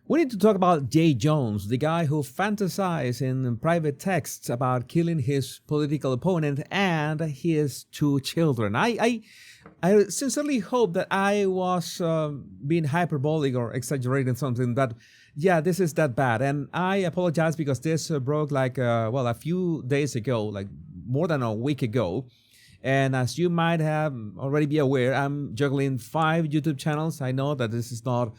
We need to talk about Jay Jones, the guy who fantasized in private texts about killing his political opponent and his two children. I sincerely hope that I was being hyperbolic or exaggerating something. That yeah, this is that bad, and I apologize because this broke like a few days ago, like more than a week ago. And as you might have already be aware, I'm juggling 5 YouTube channels. I know that this is not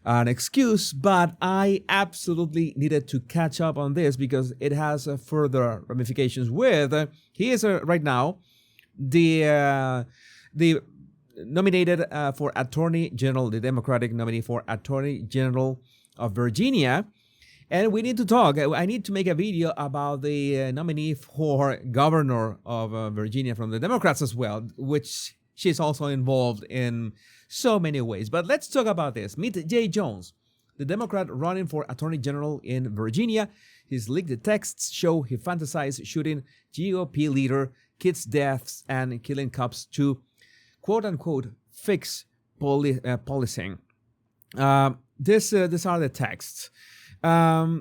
an excuse, but I absolutely needed to catch up on this because it has further ramifications. With he is right now the nominated for Attorney General, the Democratic nominee for Attorney General of Virginia. And we need to talk. I need to make a video about the nominee for governor of Virginia from the Democrats as well, which she's also involved in so many ways. But let's talk about this. Meet Jay Jones, the Democrat running for Attorney General in Virginia. His leaked texts show he fantasized shooting GOP leader, kids' deaths, and killing cops to quote-unquote fix policing. These are the texts.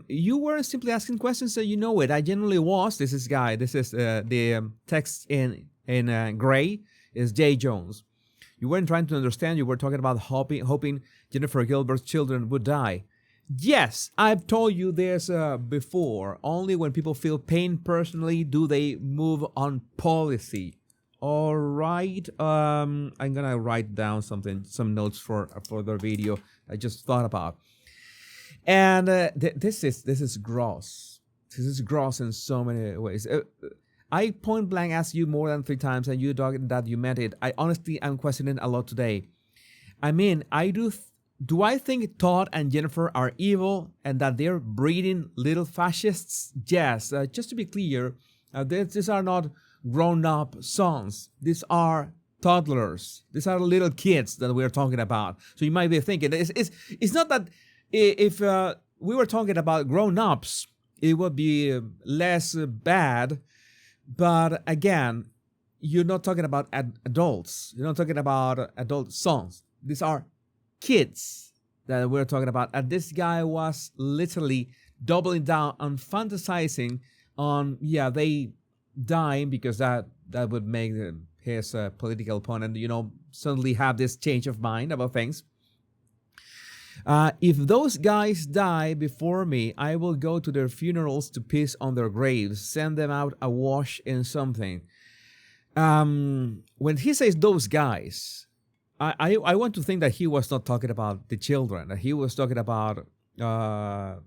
You were simply asking questions, so you know it. I genuinely was. This is the text in gray is Jay Jones. You weren't trying to understand. You were talking about hoping Jennifer Gilbert's children would die. Yes, I've told you this before. Only when people feel pain personally do they move on policy. All right. I'm gonna write down some notes for the video I just thought about. And this is gross. This is gross in so many ways. I point blank asked you more than 3 times, and you dogged that you meant it. I honestly am questioning a lot today. I mean, do I think Todd and Jennifer are evil and that they're breeding little fascists? Yes. Just to be clear, these are not grown-up sons. These are toddlers. These are little kids that we're talking about. So you might be thinking, it's not that if we were talking about grown-ups, it would be less bad. But again, you're not talking about adults. You're not talking about adult sons. These are kids that we're talking about. And this guy was literally doubling down on fantasizing on, they dying because that would make his political opponent, suddenly have this change of mind about things. If those guys die before me, I will go to their funerals to piss on their graves, send them out awash in something. When he says those guys, I want to think that he was not talking about the children. That he was talking about the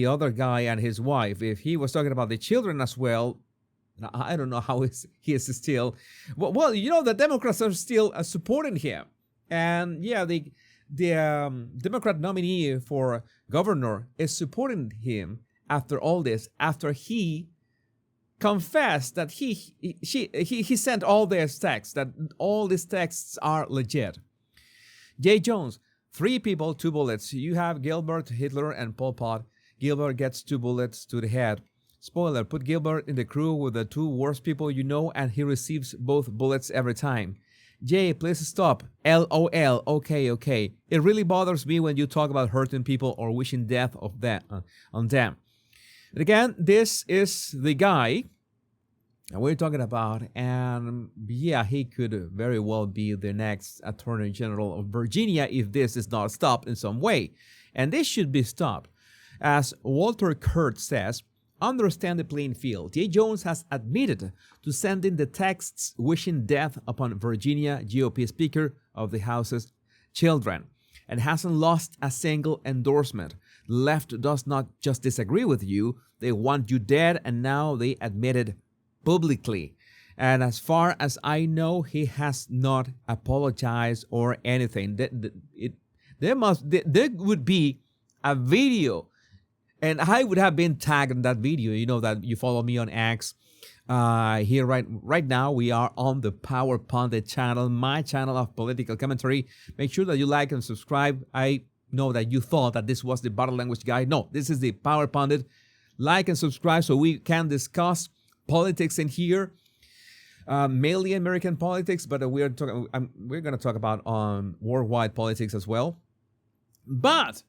other guy and his wife. If he was talking about the children as well, I don't know how he is still. Well, the Democrats are still supporting him, and the Democrat nominee for governor is supporting him after all this, after he confessed that he sent all these texts, that all these texts are legit. Jay Jones, 3 people, 2 bullets. You have Gilbert, Hitler, and Pol Pot. Gilbert gets 2 bullets to the head. Spoiler, put Gilbert in the crew with the 2 worst people you know, and he receives both bullets every time. Jay, please stop. LOL. Okay. It really bothers me when you talk about hurting people or wishing death on them. And again, this is the guy that we're talking about, and he could very well be the next Attorney General of Virginia if this is not stopped in some way. And this should be stopped. As Walter Kurt says, understand the playing field. Jay Jones has admitted to sending the texts wishing death upon Virginia GOP Speaker of the House's children and hasn't lost a single endorsement. The left does not just disagree with you, they want you dead, and now they admit it publicly. And as far as I know, he has not apologized or anything. There would be a video, and I would have been tagged in that video. You know that you follow me on X. Here right now, we are on the Power Pundit channel, my channel of political commentary. Make sure that you like and subscribe. I know that you thought that this was the Body Language Guy. No, this is the Power Pundit. Like and subscribe so we can discuss politics in here, mainly American politics, but we're going to talk about worldwide politics as well. But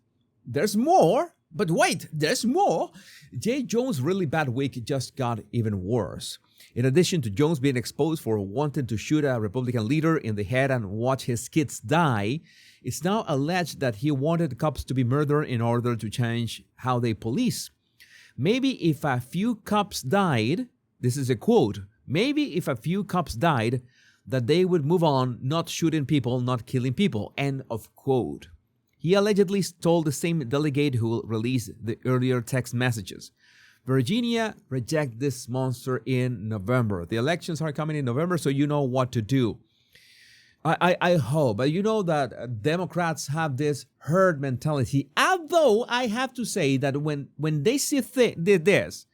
there's more. But wait, there's more. Jay Jones' really bad week just got even worse. In addition to Jones being exposed for wanting to shoot a Republican leader in the head and watch his kids die, it's now alleged that he wanted cops to be murdered in order to change how they police. Maybe if a few cops died, this is a quote, maybe if a few cops died, that they would move on, not shooting people, not killing people, end of quote. He allegedly told the same delegate who released the earlier text messages. Virginia reject this monster in November. The elections are coming in November, so you know what to do. I hope, but you know that Democrats have this herd mentality. Although I have to say that when they see this,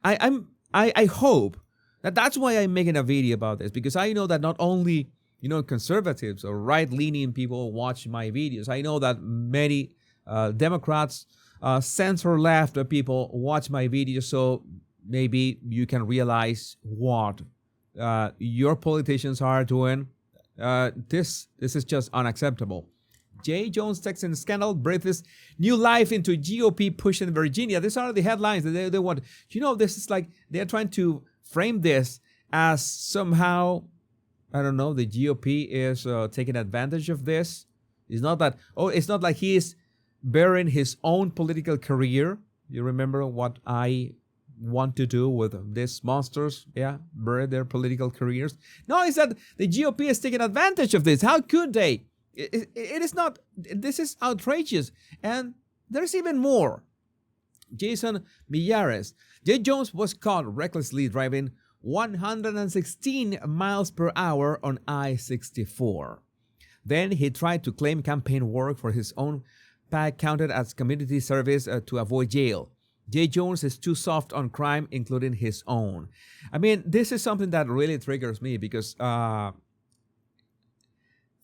I hope that's why I'm making a video about this, because I know that not only conservatives or right-leaning people watch my videos. I know that many Democrats, center-left people watch my videos, so maybe you can realize what your politicians are doing. This is just unacceptable. Jay Jones Texan scandal breathes new life into GOP push in Virginia. These are the headlines that they want. This is like they're trying to frame this as somehow, I don't know, the GOP is taking advantage of this. It's not like he is burying his own political career. You remember what I want to do with these monsters? Yeah, bury their political careers. No, it's that the GOP is taking advantage of this. How could they? It is not. This is outrageous. And there's even more. Jason Miyares. Jay Jones was caught recklessly driving 116 miles per hour on I-64. Then he tried to claim campaign work for his own PAC counted as community service to avoid jail. Jay Jones is too soft on crime, including his own. I mean, this is something that really triggers me because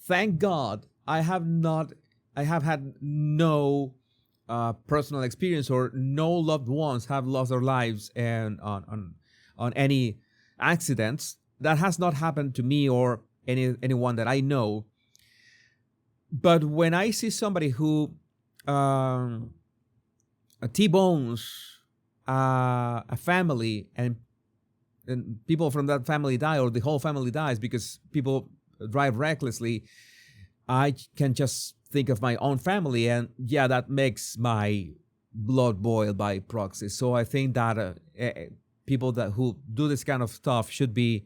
thank God I have had no personal experience, or no loved ones have lost their lives and on any accidents. That has not happened to me or anyone that I know. But when I see somebody who T-bones a family and people from that family die, or the whole family dies because people drive recklessly, I can just think of my own family, and yeah, that makes my blood boil by proxy. So I think that people who do this kind of stuff should be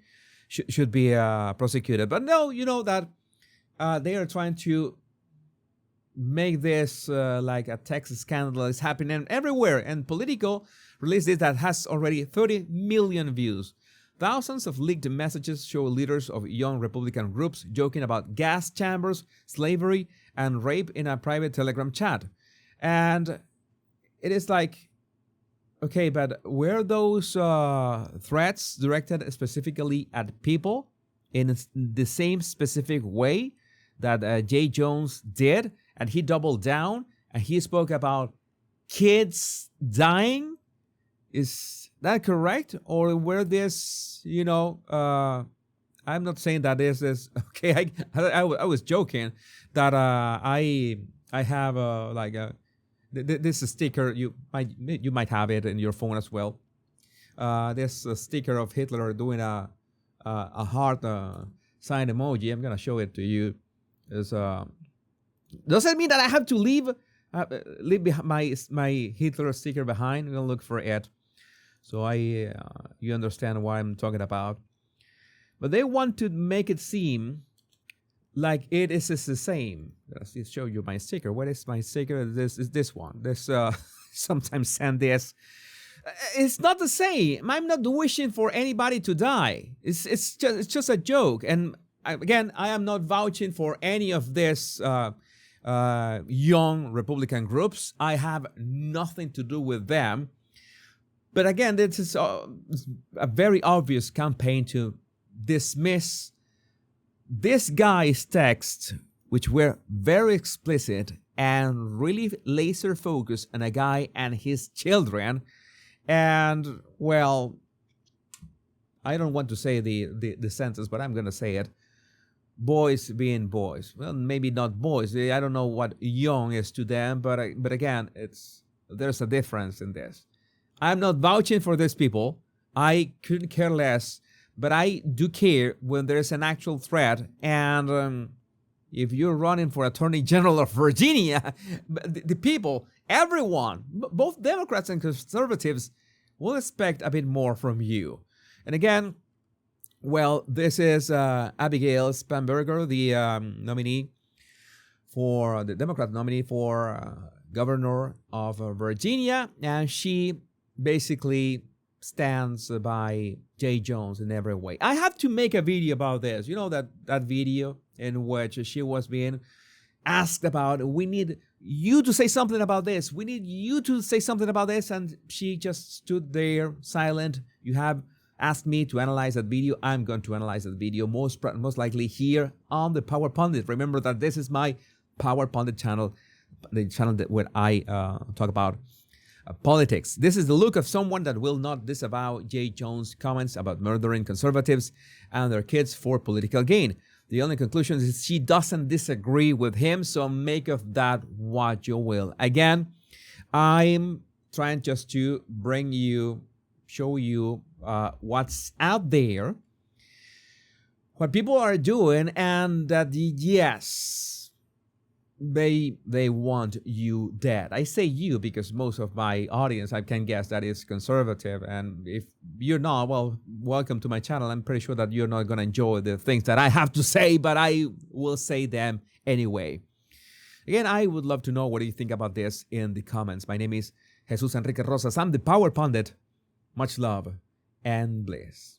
prosecuted. But no, that they are trying to make this like a Texas scandal is happening everywhere. And Politico released this that has already 30 million views. Thousands of leaked messages show leaders of young Republican groups joking about gas chambers, slavery, and rape in a private Telegram chat. And it is like, okay, but were those threats directed specifically at people in the same specific way that Jay Jones did? And he doubled down and he spoke about kids dying? Is that correct? Or were this, I'm not saying that this is, okay, I was joking that I have this sticker, you might have it in your phone as well. This sticker of Hitler doing a heart sign emoji. I'm gonna show it to you. Does that mean that I have to leave my Hitler sticker behind? I'm gonna look for it, so you understand what I'm talking about. But they want to make it seem like it is the same. Let's show you my sticker. What is my sticker? This is this one. This sometimes send this. It's not the same. I'm not wishing for anybody to die. It's just a joke. And again, I am not vouching for any of this young Republican groups. I have nothing to do with them. But again, this is a very obvious campaign to dismiss this guy's texts, which were very explicit and really laser focused on a guy and his children. And well, I don't want to say the sentence, but I'm going to say it. boys being boys. Well, maybe not boys. I don't know what young is to them, but again, there's a difference in this. I'm not vouching for these people. I couldn't care less, but I do care when there's an actual threat. And if you're running for Attorney General of Virginia, the people, everyone, both Democrats and conservatives, will expect a bit more from you. And again, well, this is Abigail Spanberger, the nominee for the Democrat nominee for governor of Virginia, and she basically stands by Jay Jones in every way. I have to make a video about this. You know that video in which she was being asked about, we need you to say something about this. We need you to say something about this. And she just stood there silent. You have asked me to analyze that video. I'm going to analyze that video most likely here on the Power Pundit. Remember that this is my Power Pundit channel, the channel where I talk about politics. This is the look of someone that will not disavow Jay Jones' comments about murdering conservatives and their kids for political gain. The only conclusion is she doesn't disagree with him, so make of that what you will. Again, I'm trying just to show you what's out there, what people are doing, and that yes, they want you dead. I say you because most of my audience, I can guess, that is conservative. And if you're not, well, welcome to my channel. I'm pretty sure that you're not going to enjoy the things that I have to say, but I will say them anyway. Again, I would love to know what you think about this in the comments. My name is Jesus Enrique Rosas. I'm the Power Pundit. Much love and bliss.